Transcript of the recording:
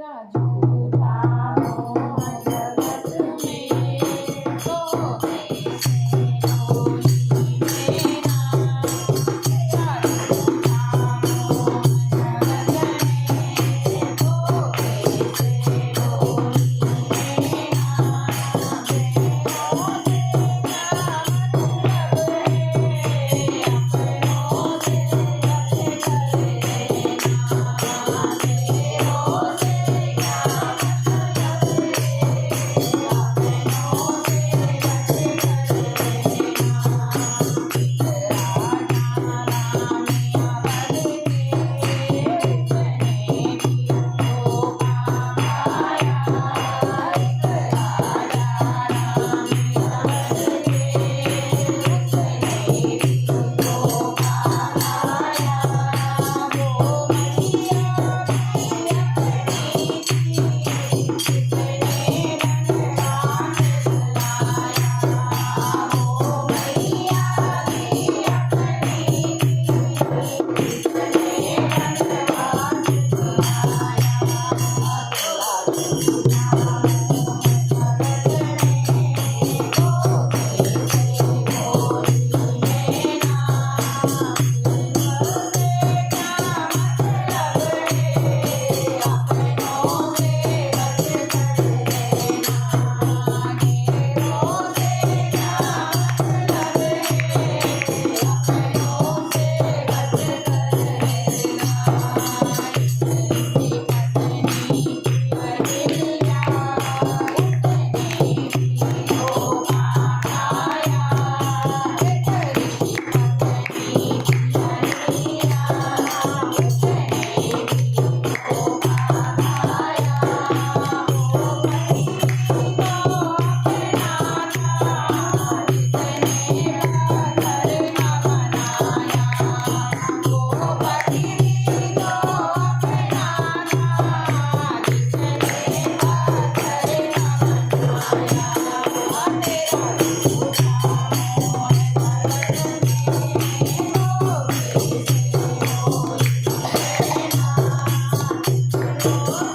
झूठा मोह जगत में तो कैसे होई मेरा तेरा झूठा मोह जगत में तो कैसे होई मेरा बेहों से क्या मतलब है अपनों से बच कर रहना बेहों से क्या मतलब है अपनों से बच कर रहना इकरार नारा मियाँ पद के उसने भी धोखा खाया इकरार नारा मियाँ पद के उसने भी धोखा खाया वो मैया भी अपनी थी किसने धनवान चलाया वो मैया भी अपनी थी किसने धनवान चलाया तेरा झूठा मोह जगत में तो कैसे होई मेरा दुनिया से क्या मतलब है अपनों से बच कर रहना गैरों से क्या मतलब है अपनों से बच कर रहना इतनी पत्नी अहिल्या उसने भी धोखा खाया तेरी पत्नी अहिल्या उसने भी धोखा खाया वो पति तो अपना था जिसने घर न बनाया वो पति तो अपना था जिसने घर न बनाया तेरा झूठा मोह जगत में तो कैसे होई मेरा